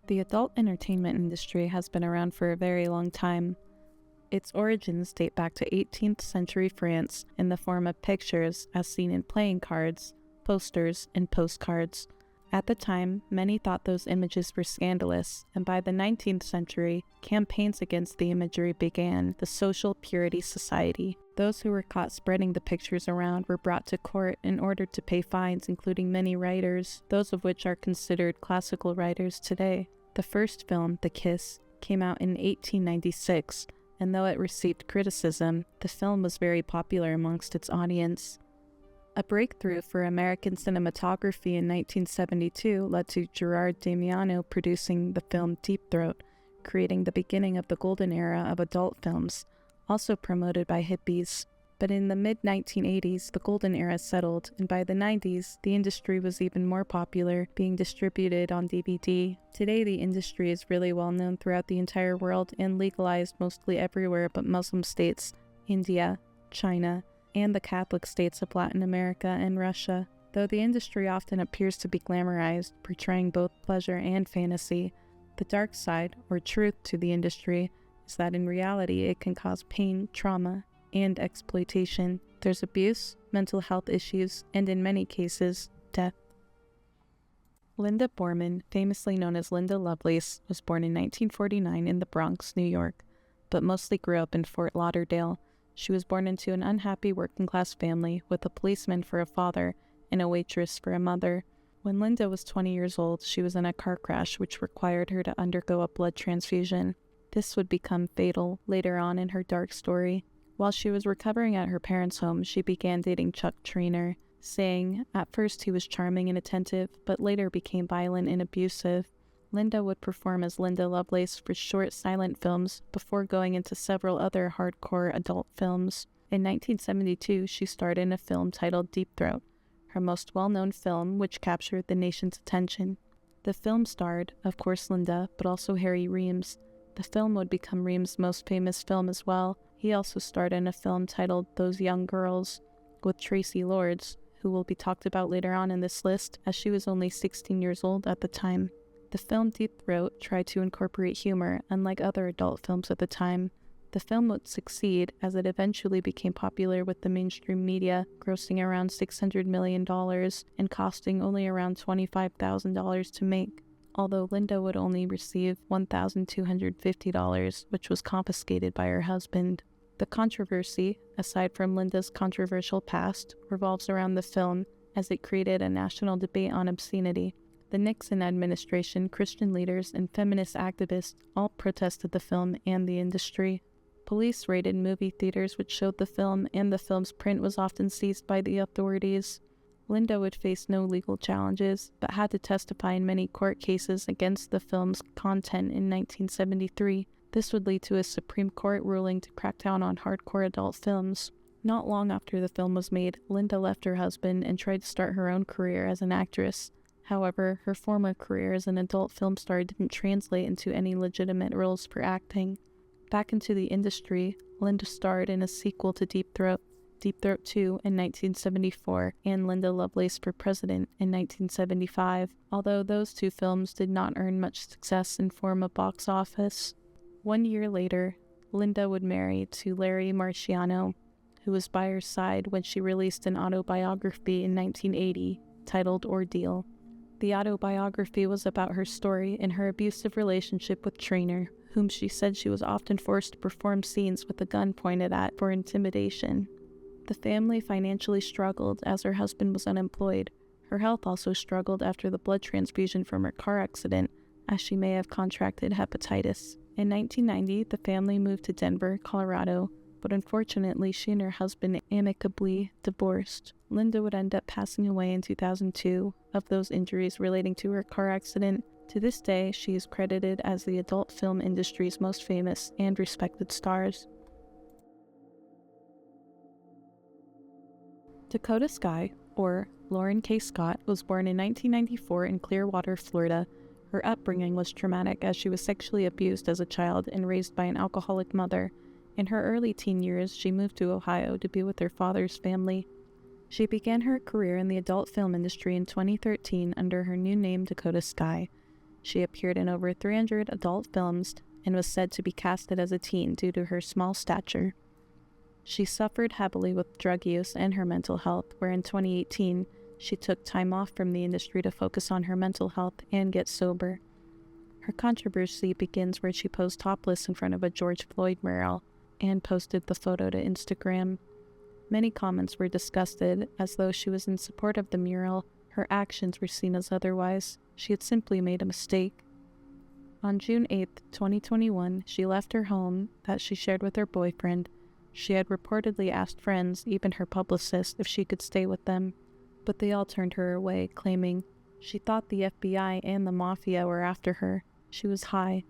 The adult entertainment industry has been around for a very long time. Its origins date back to 18th century France in the form of pictures as seen in playing cards, posters, and postcards. At the time, many thought those images were scandalous, and by the 19th century, campaigns against the imagery began. The Social Purity Society. Those who were caught spreading the pictures around were brought to court in order to pay fines, including many writers, those of which are considered classical writers today. The first film, The Kiss, came out in 1896, and though it received criticism, the film was very popular amongst its audience. A breakthrough for American cinematography in 1972 led to Gerard Damiano producing the film Deep Throat, creating the beginning of the golden era of adult films, also promoted by hippies. But in the mid-1980s, the golden era settled, and by the 90s, the industry was even more popular, being distributed on DVD. Today, the industry is really well known throughout the entire world and legalized mostly everywhere but Muslim states, India, China, and the Catholic states of Latin America and Russia. Though the industry often appears to be glamorized, portraying both pleasure and fantasy, the dark side, or truth, to the industry is that in reality it can cause pain, trauma, and exploitation. There's abuse, mental health issues, and in many cases, death. Linda Borman, famously known as Linda Lovelace, was born in 1949 in the Bronx, New York, but mostly grew up in Fort Lauderdale. She was born into an unhappy working-class family with a policeman for a father and a waitress for a mother. When Linda was 20 years old, she was in a car crash which required her to undergo a blood transfusion. This would become fatal later on in her dark story. While she was recovering at her parents' home, she began dating Chuck Trainer, saying at first he was charming and attentive, but later became violent and abusive. Linda would perform as Linda Lovelace for short silent films before going into several other hardcore adult films. In 1972, she starred in a film titled Deep Throat, her most well-known film, which captured the nation's attention. The film starred, of course, Linda, but also Harry Reams. The film would become Reams' most famous film as well. He also starred in a film titled Those Young Girls with Tracy Lords, who will be talked about later on in this list, as she was only 16 years old at the time. The film Deep Throat tried to incorporate humor, unlike other adult films at the time. The film would succeed, as it eventually became popular with the mainstream media, grossing around $600 million and costing only around $25,000 to make, although Linda would only receive $1,250, which was confiscated by her husband. The controversy, aside from Linda's controversial past, revolves around the film, as it created a national debate on obscenity. The Nixon administration, Christian leaders, and feminist activists all protested the film and the industry. Police raided movie theaters which showed the film, and the film's print was often seized by the authorities. Linda would face no legal challenges, but had to testify in many court cases against the film's content in 1973. This would lead to a Supreme Court ruling to crack down on hardcore adult films. Not long after the film was made, Linda left her husband and tried to start her own career as an actress. However, her former career as an adult film star didn't translate into any legitimate roles for acting. Back into the industry, Linda starred in a sequel to Deep Throat 2 in 1974, and Linda Lovelace for President in 1975, although those two films did not earn much success in form of box office. 1 year later, Linda would marry to Larry Marciano, who was by her side when she released an autobiography in 1980 titled Ordeal. The autobiography was about her story and her abusive relationship with Trainer, whom she said she was often forced to perform scenes with a gun pointed at for intimidation. The family financially struggled as her husband was unemployed. Her health also struggled after the blood transfusion from her car accident, as she may have contracted hepatitis. In 1990, the family moved to Denver, Colorado, but unfortunately she and her husband amicably divorced. Linda would end up passing away in 2002 of those injuries relating to her car accident. To this day, she is credited as the adult film industry's most famous and respected stars. Dakota Skye, or Lauren K. Scott, was born in 1994 in Clearwater, Florida. Her upbringing was traumatic as she was sexually abused as a child and raised by an alcoholic mother. In her early teen years, she moved to Ohio to be with her father's family. She began her career in the adult film industry in 2013 under her new name Dakota Skye. She appeared in over 300 adult films and was said to be casted as a teen due to her small stature. She suffered heavily with drug use and her mental health, where in 2018, she took time off from the industry to focus on her mental health and get sober. Her controversy begins where she posed topless in front of a George Floyd mural and posted the photo to Instagram. Many comments were disgusted, as though she was in support of the mural. Her actions were seen as otherwise. She had simply made a mistake. On June 8, 2021, she left her home that she shared with her boyfriend. She had reportedly asked friends, even her publicist, if she could stay with them, but they all turned her away, claiming she thought the FBI and the mafia were after her. She was high.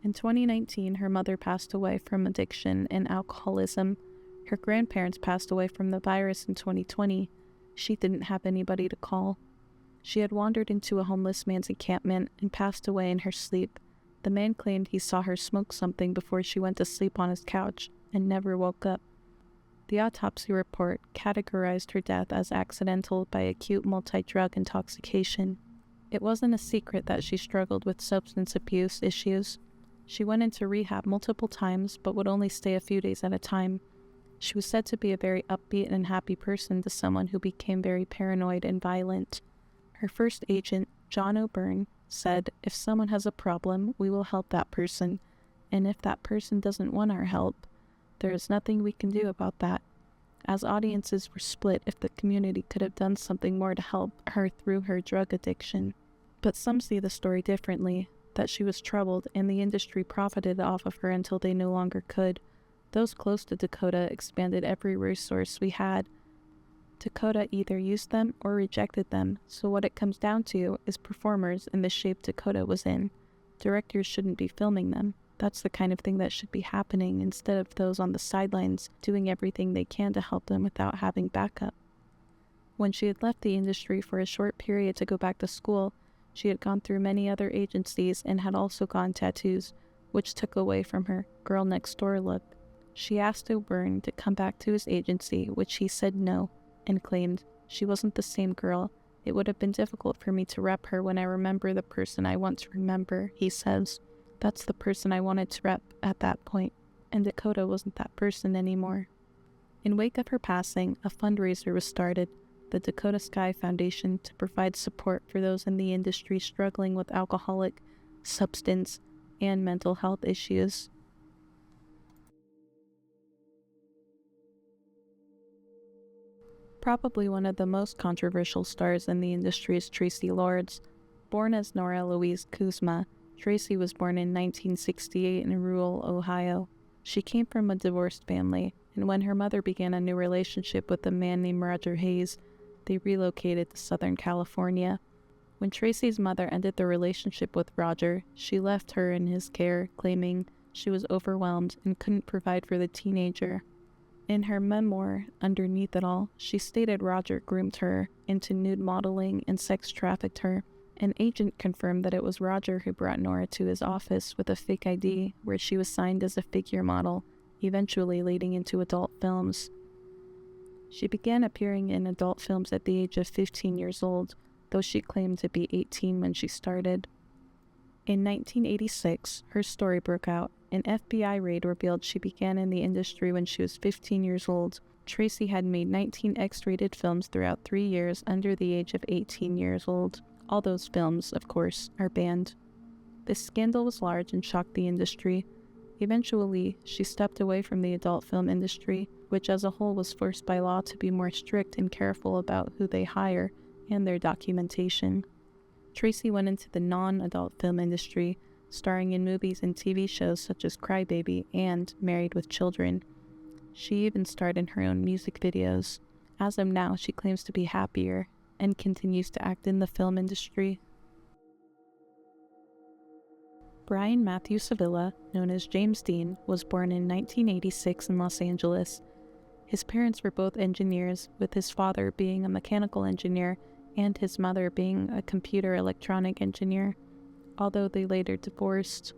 In 2019, her mother passed away from addiction and alcoholism. Her grandparents passed away from the virus in 2020. She didn't have anybody to call. She had wandered into a homeless man's encampment and passed away in her sleep. The man claimed he saw her smoke something before she went to sleep on his couch and never woke up. The autopsy report categorized her death as accidental by acute multi-drug intoxication. It wasn't a secret that she struggled with substance abuse issues. She went into rehab multiple times but would only stay a few days at a time. She was said to be a very upbeat and happy person to someone who became very paranoid and violent. Her first agent, John O'Byrne, said, "If someone has a problem, we will help that person, and if that person doesn't want our help, there is nothing we can do about that," as audiences were split if the community could have done something more to help her through her drug addiction. But some see the story differently, that she was troubled and the industry profited off of her until they no longer could. Those close to Dakota expanded every resource we had. Dakota either used them or rejected them, so what it comes down to is performers in the shape Dakota was in. Directors shouldn't be filming them. That's the kind of thing that should be happening instead of those on the sidelines doing everything they can to help them without having backup. When she had left the industry for a short period to go back to school, she had gone through many other agencies and had also gotten tattoos, which took away from her girl next door look. She asked O'Byrne to come back to his agency, which he said no, and claimed she wasn't the same girl. "It would have been difficult for me to rep her when I remember the person I want to remember," he says. "That's the person I wanted to rep at that point, and Dakota wasn't that person anymore." In wake of her passing, a fundraiser was started, the Dakota Sky Foundation, to provide support for those in the industry struggling with alcoholic, substance, and mental health issues. Probably one of the most controversial stars in the industry is Traci Lords. Born as Nora Louise Kuzma, Traci was born in 1968 in rural Ohio. She came from a divorced family, and when her mother began a new relationship with a man named Roger Hayes, they relocated to Southern California. When Traci's mother ended the relationship with Roger, she left her in his care, claiming she was overwhelmed and couldn't provide for the teenager. In her memoir, Underneath It All, she stated Roger groomed her into nude modeling and sex trafficked her. An agent confirmed that it was Roger who brought Nora to his office with a fake ID where she was signed as a figure model, eventually leading into adult films. She began appearing in adult films at the age of 15 years old, though she claimed to be 18 when she started. In 1986, her story broke out. An FBI raid revealed she began in the industry when she was 15 years old. Traci had made 19 X-rated films throughout 3 years under the age of 18 years old. All those films, of course, are banned. This scandal was large and shocked the industry. Eventually, she stepped away from the adult film industry, which as a whole was forced by law to be more strict and careful about who they hire and their documentation. Traci went into the non-adult film industry, starring in movies and TV shows such as Cry Baby and Married with Children. She even starred in her own music videos. As of now, she claims to be happier and continues to act in the film industry. Brian Matthew Sevilla, known as James Dean, was born in 1986 in Los Angeles. His parents were both engineers, with his father being a mechanical engineer and his mother being a computer electronic engineer, although they later divorced.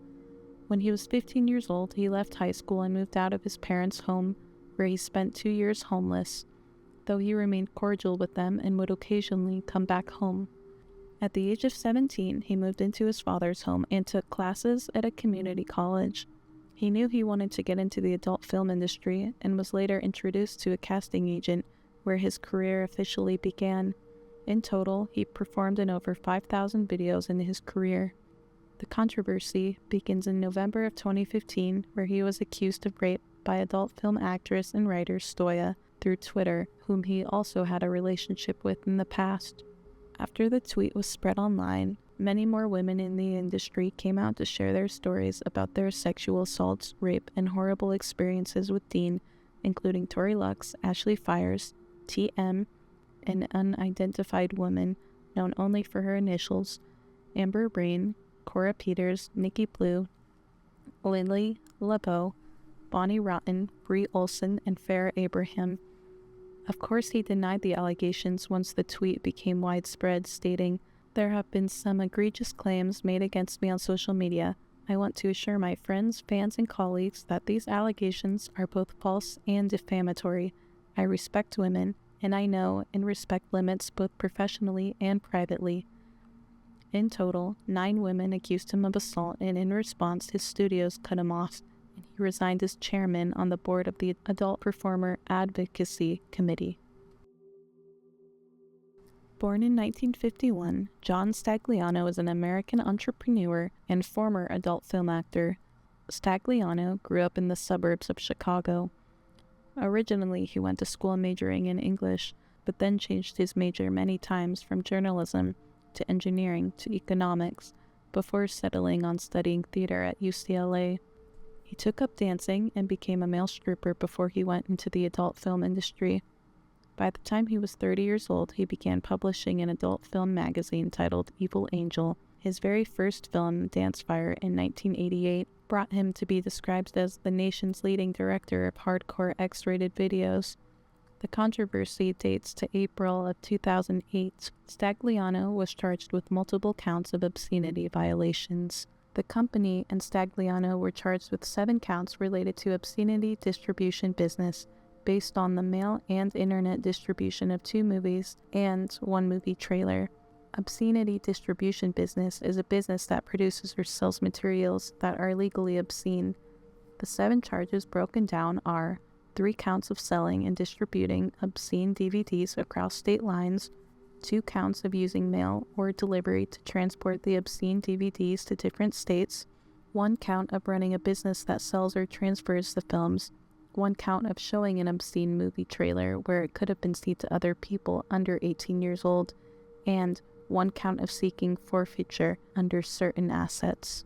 When he was 15 years old, he left high school and moved out of his parents' home, where he spent 2 years homeless, though he remained cordial with them and would occasionally come back home. At the age of 17, he moved into his father's home and took classes at a community college. He knew he wanted to get into the adult film industry and was later introduced to a casting agent where his career officially began. In total, he performed in over 5,000 videos in his career. The controversy begins in November of 2015, where he was accused of rape by adult film actress and writer Stoya through Twitter, whom he also had a relationship with in the past. After the tweet was spread online, many more women in the industry came out to share their stories about their sexual assaults, rape, and horrible experiences with Dean, including Tori Lux, Ashley Fires, TM, an unidentified woman known only for her initials, Amber Brain, Cora Peters, Nikki Blue, Lily LeBeau, Bonnie Rotten, Brie Olson, and Farrah Abraham. Of course, he denied the allegations once the tweet became widespread, stating, "There have been some egregious claims made against me on social media. I want to assure my friends, fans, and colleagues that these allegations are both false and defamatory. I respect women, and I know and respect limits both professionally and privately." In total, 9 women accused him of assault, and in response, his studios cut him off, and he resigned as chairman on the board of the Adult Performer Advocacy Committee. Born in 1951, John Stagliano is an American entrepreneur and former adult film actor. Stagliano grew up in the suburbs of Chicago. Originally, he went to school majoring in English, but then changed his major many times from journalism to engineering to economics, before settling on studying theater at UCLA. He took up dancing and became a male stripper before he went into the adult film industry. By the time he was 30 years old, he began publishing an adult film magazine titled Evil Angel. His very first film, Dance Fire, in 1988, brought him to be described as the nation's leading director of hardcore X-rated videos. The controversy dates to April of 2008. Stagliano was charged with multiple counts of obscenity violations. The company and Stagliano were charged with 7 counts related to obscenity distribution business, based on the mail and internet distribution of 2 movies and 1 movie trailer. Obscenity distribution business is a business that produces or sells materials that are legally obscene. The 7 charges broken down are 3 counts of selling and distributing obscene DVDs across state lines, 2 counts of using mail or delivery to transport the obscene DVDs to different states, 1 count of running a business that sells or transfers the films, 1 count of showing an obscene movie trailer where it could have been seen to other people under 18 years old, and 1 count of seeking forfeiture under certain assets.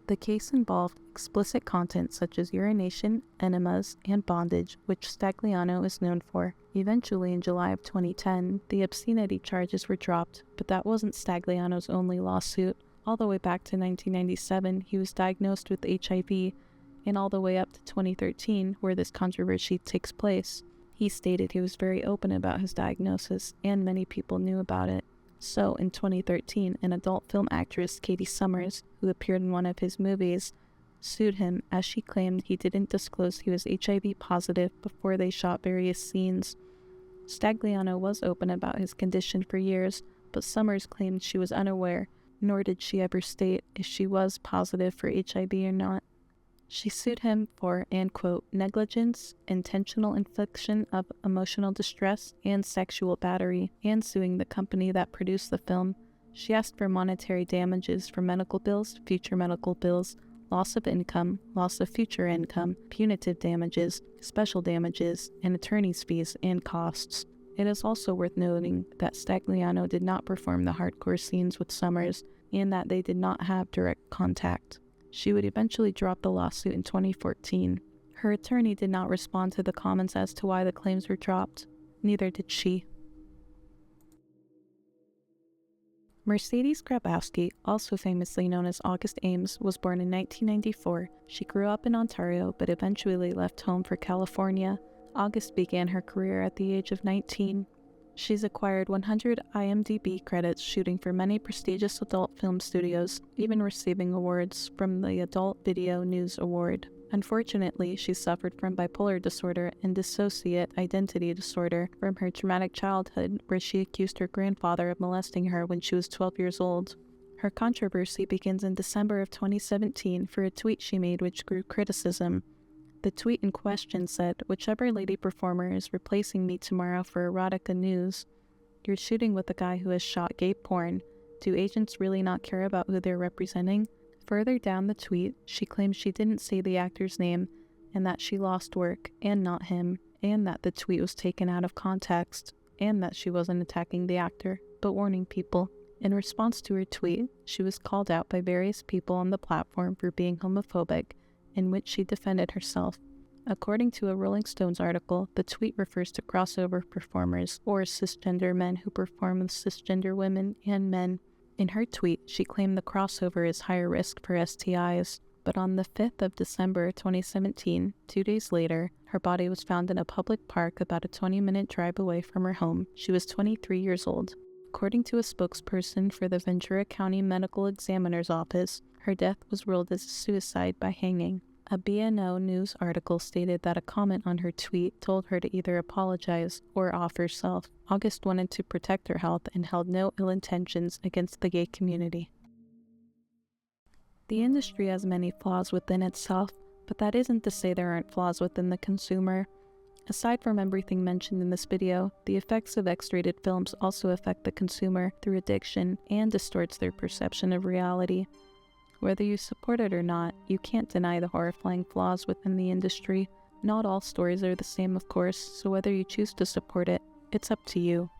The case involved explicit content such as urination, enemas, and bondage, which Stagliano is known for. Eventually, in July of 2010, the obscenity charges were dropped, but that wasn't Stagliano's only lawsuit. All the way back to 1997, he was diagnosed with HIV, and all the way up to 2013, where this controversy takes place. He stated he was very open about his diagnosis, and many people knew about it. So, in 2013, an adult film actress, Katie Summers, who appeared in one of his movies, sued him as she claimed he didn't disclose he was HIV positive before they shot various scenes. Stagliano was open about his condition for years, but Summers claimed she was unaware, nor did she ever state if she was positive for HIV or not. She sued him for, and quote, negligence, intentional infliction of emotional distress, and sexual battery, and suing the company that produced the film. She asked for monetary damages for medical bills, future medical bills, loss of income, loss of future income, punitive damages, special damages, and attorney's fees and costs. It is also worth noting that Stagliano did not perform the hardcore scenes with Summers, and that they did not have direct contact. She would eventually drop the lawsuit in 2014. Her attorney did not respond to the comments as to why the claims were dropped. Neither did she. Mercedes Grabowski, also famously known as August Ames, was born in 1994. She grew up in Ontario, but eventually left home for California. August began her career at the age of 19. She's acquired 100 IMDb credits shooting for many prestigious adult film studios, even receiving awards from the Adult Video News Award. Unfortunately, she suffered from bipolar disorder and dissociate identity disorder from her traumatic childhood, where she accused her grandfather of molesting her when she was 12 years old. Her controversy begins in December of 2017 for a tweet she made which grew criticism. The tweet in question said, "Whichever lady performer is replacing me tomorrow for erotica news, you're shooting with a guy who has shot gay porn. Do agents really not care about who they're representing?" Further down the tweet, she claims she didn't say the actor's name and that she lost work, and not him, and that the tweet was taken out of context, and that she wasn't attacking the actor, but warning people. In response to her tweet, she was called out by various people on the platform for being homophobic, in which she defended herself. According to a Rolling Stones article, the tweet refers to crossover performers, or cisgender men who perform with cisgender women and men. In her tweet, she claimed the crossover is higher risk for STIs, but on the 5th of December 2017, 2 days later, her body was found in a public park about a 20-minute drive away from her home. She was 23 years old. According to a spokesperson for the Ventura County Medical Examiner's Office, her death was ruled as a suicide by hanging. A BNO News article stated that a comment on her tweet told her to either apologize or off herself. August wanted to protect her health and held no ill intentions against the gay community. The industry has many flaws within itself, but that isn't to say there aren't flaws within the consumer. Aside from everything mentioned in this video, the effects of X-rated films also affect the consumer through addiction and distorts their perception of reality. Whether you support it or not, you can't deny the horrifying flaws within the industry. Not all stories are the same, of course, so whether you choose to support it, it's up to you.